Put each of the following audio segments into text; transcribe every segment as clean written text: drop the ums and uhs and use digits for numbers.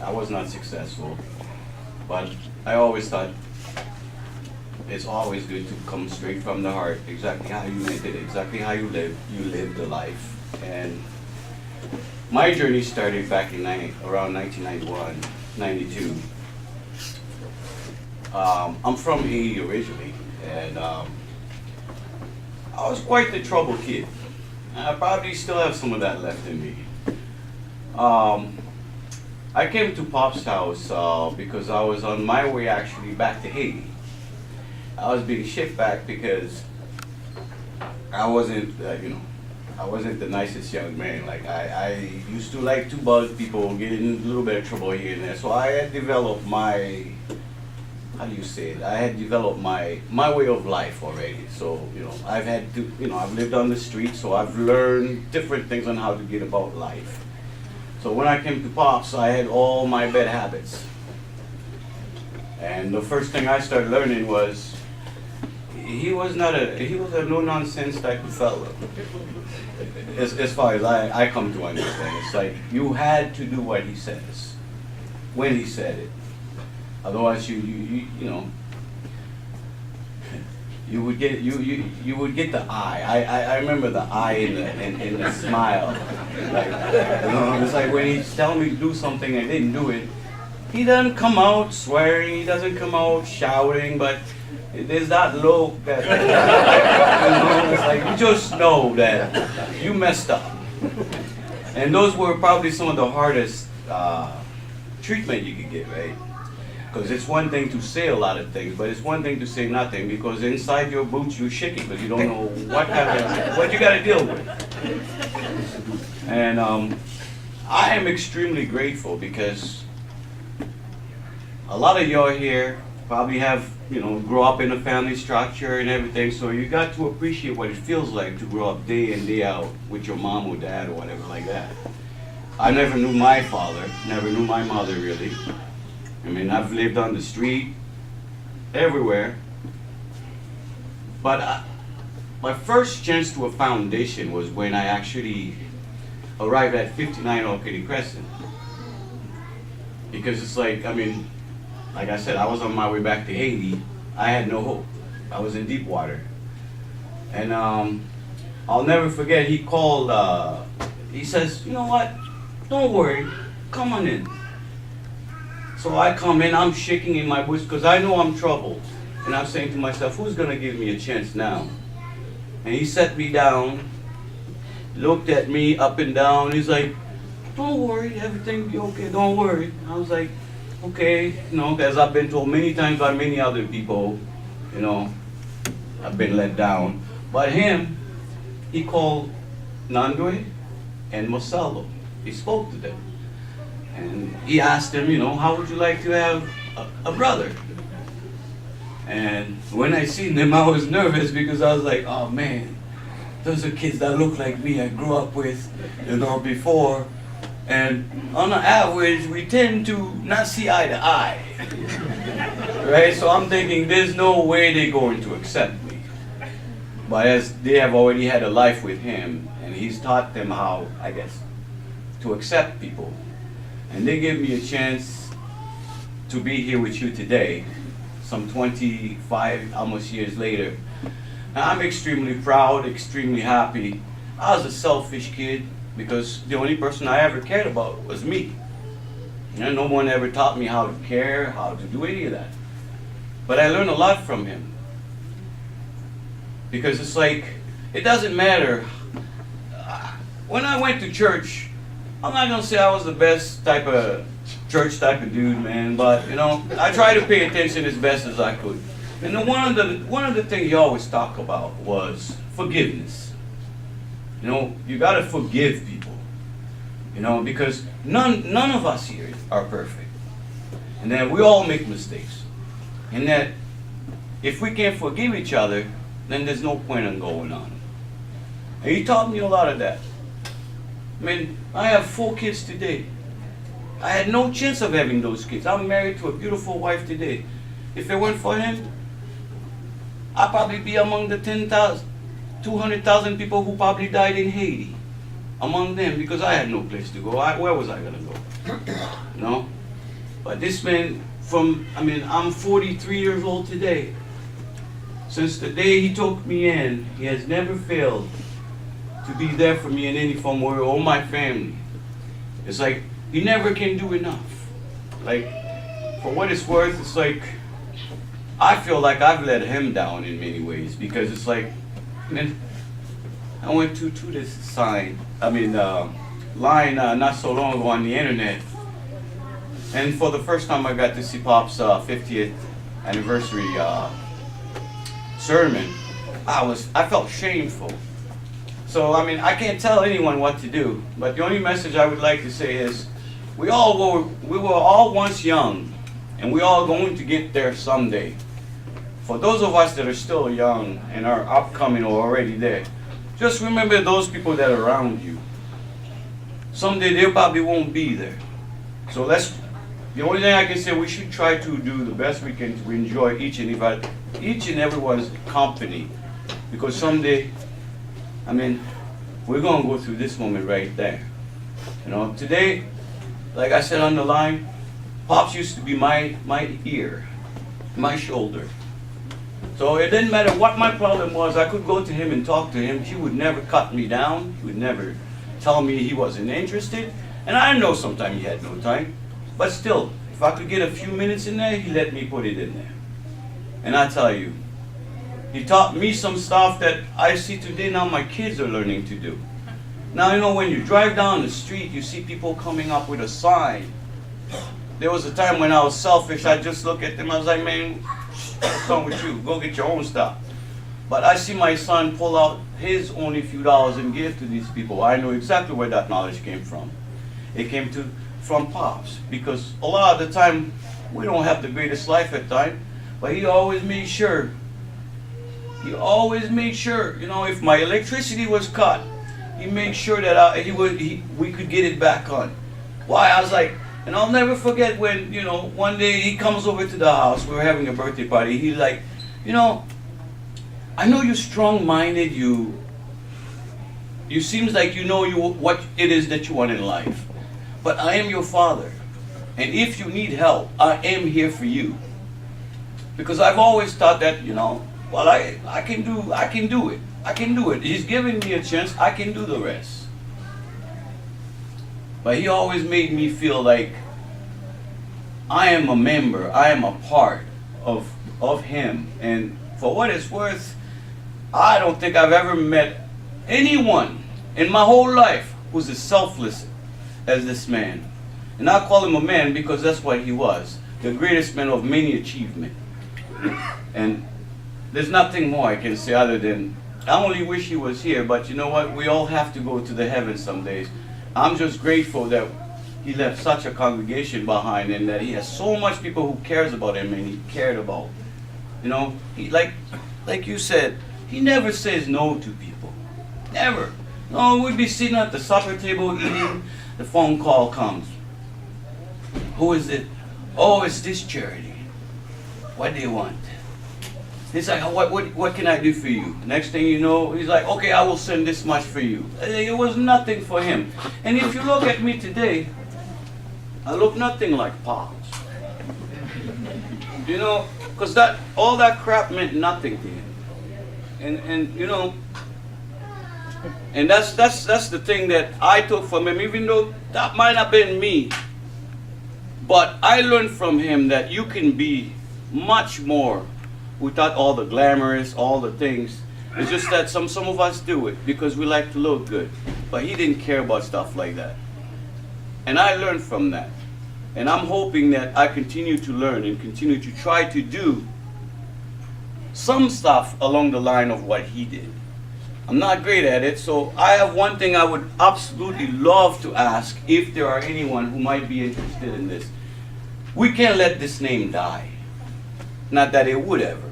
I was not successful, but I always thought it's always good to come straight from the heart, exactly how you meant it, exactly how you live the life. And my journey started back in around 1991, 92. I'm from Haiti originally, and I was quite the trouble kid. I probably still have some of that left in me. I came to Pop's house because I was on my way actually back to Haiti. I was being shipped back because I wasn't, I wasn't the nicest young man. Like I used to like to bug people, get in a little bit of trouble here and there. So I had developed my, how do you say it? I had developed my way of life already. So I've had to, I've lived on the street, so I've learned different things on how to get about life. So when I came to Pops, I had all my bad habits. And the first thing I started learning was he was a no-nonsense type of fellow. As far as I come to understand, it's like you had to do what he says when he said it. Otherwise, you would get the eye. I remember the eye in the smile. Like, it's like when he's telling me to do something and I didn't do it. He doesn't come out swearing. He doesn't come out shouting, but there's that look that it's like you just know that you messed up. And those were probably some of the hardest treatment you could get, right? Because it's one thing to say a lot of things, but it's one thing to say nothing, because inside your boots you're shaking because you don't know what you got to deal with. And I am extremely grateful because a lot of y'all here probably have, grow up in a family structure and everything, so you got to appreciate what it feels like to grow up day in, day out with your mom or dad or whatever like that. I never knew my father, never knew my mother really. I mean, I've lived on the street, everywhere. But my first chance to a foundation was when I actually arrived at 59 Orchid Crescent. Because it's like, like I said, I was on my way back to Haiti. I had no hope. I was in deep water. And I'll never forget, he called, he says, you know what, don't worry, come on in. So I come in, I'm shaking in my boots because I know I'm troubled. And I'm saying to myself, who's going to give me a chance now? And he sat me down, looked at me up and down. He's like, don't worry, everything will be okay, don't worry. I was like, okay, because I've been told many times by many other people, I've been let down. But him, he called Nandwe and Marcelo. He spoke to them. And he asked them, how would you like to have a brother? And when I seen them, I was nervous because I was like, oh man, those are kids that look like me I grew up with, before. And on the average, we tend to not see eye to eye. Right? So I'm thinking there's no way they're going to accept me. But as they have already had a life with him, and he's taught them how, I guess, to accept people. And they gave me a chance to be here with you today, some 25 almost years later. And I'm extremely proud, extremely happy. I was a selfish kid because the only person I ever cared about was me. No one ever taught me how to care, how to do any of that. But I learned a lot from him. Because it's like, it doesn't matter. When I went to church, I'm not gonna say I was the best church type of dude, man, but I try to pay attention as best as I could. And then one of the things you always talk about was forgiveness. You gotta forgive people. Because none of us here are perfect. And that we all make mistakes. And that if we can't forgive each other, then there's no point in going on. And he taught me a lot of that. I have 4 kids today. I had no chance of having those kids. I'm married to a beautiful wife today. If it weren't for him, I'd probably be among the 200,000 people who probably died in Haiti. Among them, because I had no place to go. Where was I going to go? But this man, I'm 43 years old today. Since the day he took me in, he has never failed to be there for me in any form or my family. It's like he never can do enough. Like, for what it's worth, it's like I feel like I've let him down in many ways, because it's like, man, I went to this line not so long ago on the internet, and for the first time I got to see Pop's 50th anniversary sermon. I felt shameful. So I can't tell anyone what to do, but the only message I would like to say is we were all once young, and we all going to get there someday. For those of us that are still young and are upcoming or already there, just remember those people that are around you. Someday they probably won't be there. So the only thing I can say, we should try to do the best we can to enjoy each and everyone's company. Because someday, we're going to go through this moment right there. Today, like I said on the line, Pops used to be my ear, my shoulder. So it didn't matter what my problem was, I could go to him and talk to him. He would never cut me down. He would never tell me he wasn't interested. And I know sometimes he had no time. But still, if I could get a few minutes in there, he let me put it in there. And I tell you, he taught me some stuff that I see today now my kids are learning to do. Now, when you drive down the street, you see people coming up with a sign. There was a time when I was selfish, I just look at them, I was like, man, what's wrong with you? Go get your own stuff. But I see my son pull out his only few dollars and give to these people. I know exactly where that knowledge came from. It came from Pops, because a lot of the time we don't have the greatest life at time, but he always made sure. If my electricity was cut, he made sure that we could get it back on. Why? I was like, and I'll never forget when, one day he comes over to the house, we were having a birthday party, he's like, I know you're strong-minded, you seems like what it is that you want in life. But I am your father. And if you need help, I am here for you. Because I've always thought that, I can do it. He's giving me a chance, I can do the rest. But he always made me feel like I am a member, I am a part of him. And for what it's worth, I don't think I've ever met anyone in my whole life who's as selfless as this man. And I call him a man because that's what he was. The greatest man of many achievement. And there's nothing more I can say other than I only wish he was here, but you know what? We all have to go to the heavens some days. I'm just grateful that he left such a congregation behind, and that he has so much people who cares about him and he cared about. He like you said, he never says no to people. Never. No, we'd be sitting at the supper table eating, the phone call comes. Who is it? Oh, it's this charity. What do you want? He's like, what can I do for you? Next thing you know, he's like, okay, I will send this much for you. It was nothing for him. And if you look at me today, I look nothing like Pops. Because all that crap meant nothing to him. And that's the thing that I took from him, even though that might have been me. But I learned from him that you can be much more without all the glamorous, all the things. It's just that some of us do it because we like to look good. But he didn't care about stuff like that. And I learned from that. And I'm hoping that I continue to learn and continue to try to do some stuff along the line of what he did. I'm not great at it, so I have one thing I would absolutely love to ask if there are anyone who might be interested in this. We can't let this name die. Not that it would ever.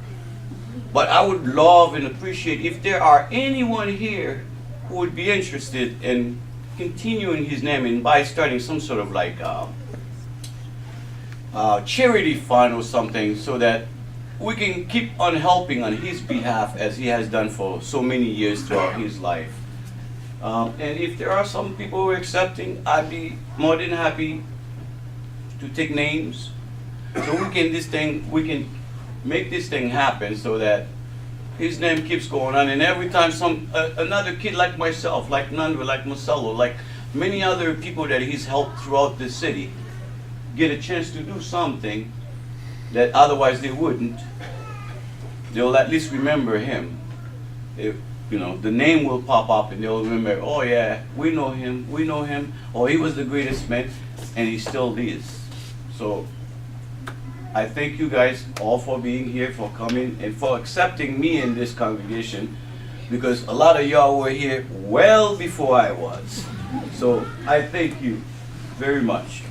But I would love and appreciate if there are anyone here who would be interested in continuing his name and by starting some sort of charity fund or something, so that we can keep on helping on his behalf as he has done for so many years throughout his life. And if there are some people who are accepting, I'd be more than happy to take names, so we can make this thing happen so that his name keeps going on, and every time another kid like myself, like Nando, like Marcelo, like many other people that he's helped throughout the city get a chance to do something that otherwise they wouldn't, they'll at least remember him. If, you know, the name will pop up and they'll remember, oh yeah, we know him, or he was the greatest man, and he still is. So I thank you guys all for being here, for coming, and for accepting me in this congregation, because a lot of y'all were here well before I was. So I thank you very much.